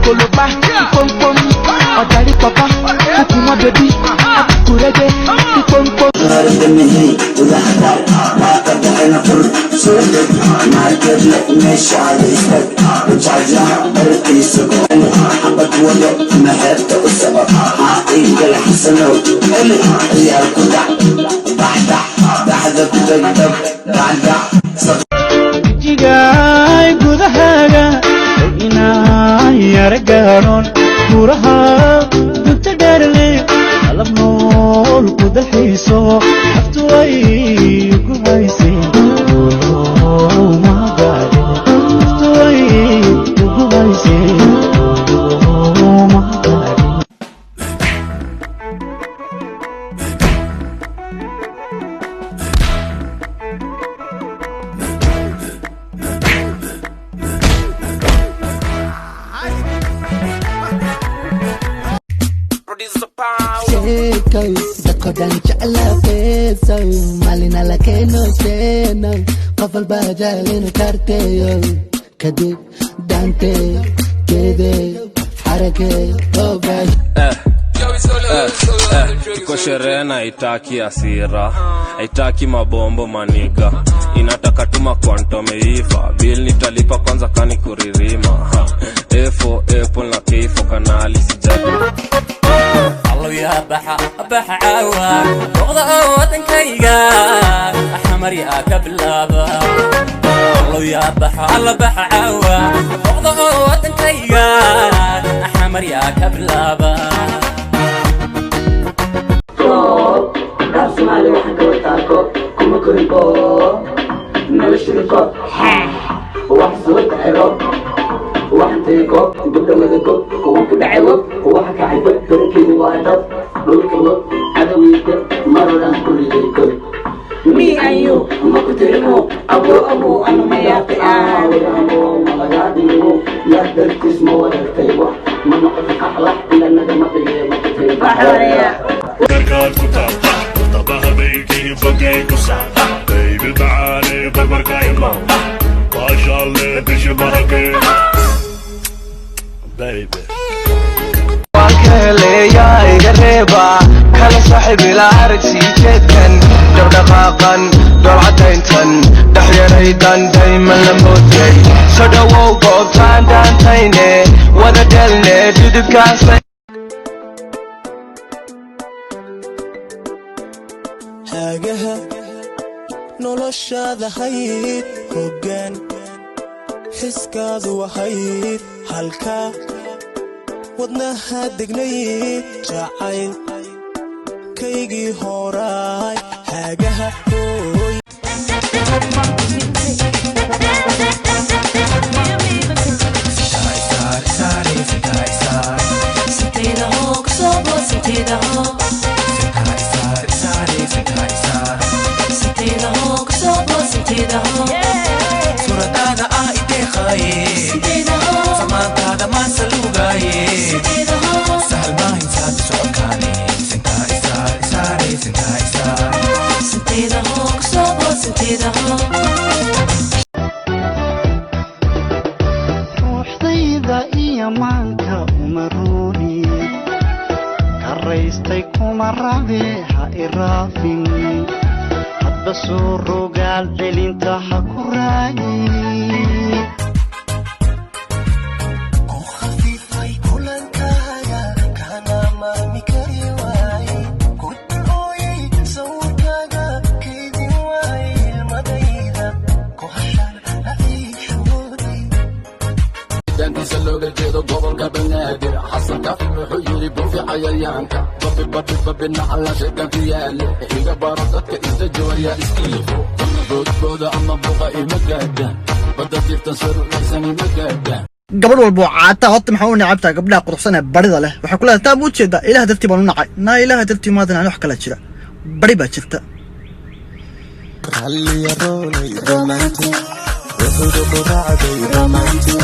Koloba, pom pom, Otari papa, Kukuma baby, Kurege, pom pom. Jigay gudahaga inay araganon buraha dunta dharle alab nool ku dalxiiso aftu ay gubaysi oh my god aftu ay gubaysi oh my god. Chekoy, dako dan chala peso, malina la que no sé, no, kafal bajalino carteo, kadib dante, kede, harake, obaj. Tuko sherehe na haitaki asira, haitaki mabombo maniga, inataka tuma kwanto meiva, bill nitalipa kwanza kani kuririma. A4 Apple na K4 kanali sijadu. الله يا بحا بحا عوا وغضا وطن كيغا أحمر يا كبلابا الله يا بحا الله بحا عوا وغضا وطن كيغا أحمر يا كبلابا رأس مالي وحق وطاكو كما كنكو نلشركو وحصوت عروب وحنتيكو قبل مدكو وحكو دعيوو وحكا عيبو تركي وادب لولكو عدويك مرة كل جيكو مي أيو ما كترمو أبو أنا ما يابي أبو ملقاديمو لا تركسمو ولا تيبو ما نقفك أحلح إلا ندمتي ما كترمو بحرية كركات كتاب طبها بيكي فوقي كساب بيبي تعالي بربركا يمو ما شاء الله تشبهك baby wakaleya igareba kala saaxib ila aragsi jeedkan dhaqdhaqaaqan dolcadayntan dhaxyaraydan dayman la moodiyay soo dhawow goobtaan dhaantayne wada dhelne dhidibkaasa hagaha noloshaada hayd hoggaan xiskaadu wahayd halka wadnaha degnayd jacayl kaygii horaay hagaha hooy suradada ah ideeqaye samaantaada maan saluugaye sahal maahin saada soconkaane sintaa isaar isaare sintaa isaar ruuxdayda iyo maanka uma ruuni karaystay kuma rabe ha iraafin hadba soo rogaal celinta ha ku raagin looga jeedo gobolka banaadir xasan kaafi wuxuu yiri buufi cayayaanka babina alla sheekan ku yaale iga baro dadka inta jooya iskiifo boodbooda ama buqa ima gaadhaan badda jirtan sarulaysan ima gaadhaan gabadh walba caata horta maxaa u nacabtaa gabdhaha quruxsan ee barida leh waxay ku leedahay taa buu jeedaa ilaah dartii baan u nacay naa ilaah dartii maadan aan wax kala jira bari baa jirta romantic wuxuu dhuracday romantic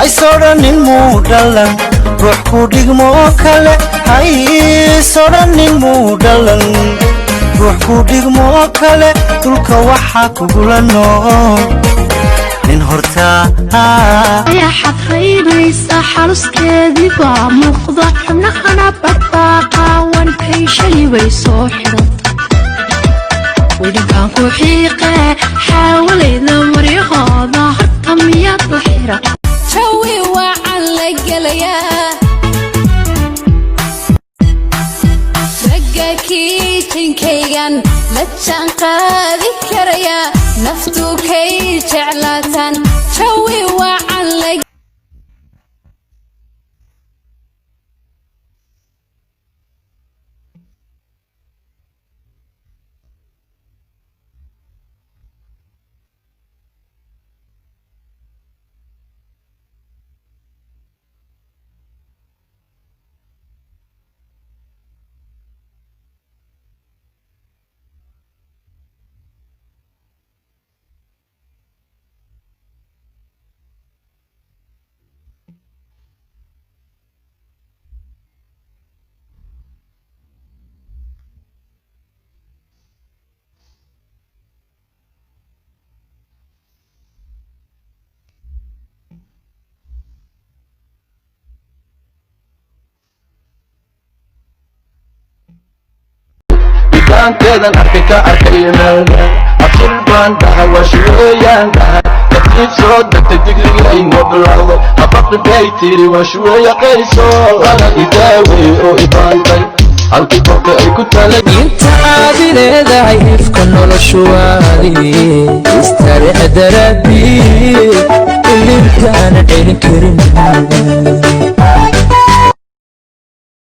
ay soodhanin muu dhalan ruux ku dhigmo kale hay soodhanin muu dhalan ruux ku dhigmo kale dhulka waxaa kugula nool nin hortaa يا حطيبيس حرسكيدي بمقضى حبنخنا بطاقة وانكي شلي ويسوحرة ويدي كان كوحيقة حاولي ذمري هذا هرطم يا ضحيرة شوي وعن لقليا رقاكي تنكيغان لتشان قاذي كريا نفتو كي جعلاتان شوي وعن لقليا كذا نحكيك أركيمال أصل بانتها وشوية تكتيب صدق تدقلي أي مبلغ أفق بيتي وشوية قيسو أنا إداوي أو إبانتي halkii qofka ay ku talay inta aad leedahay ifka noloshuwaadii istareex daraadii ilinkaan celin karin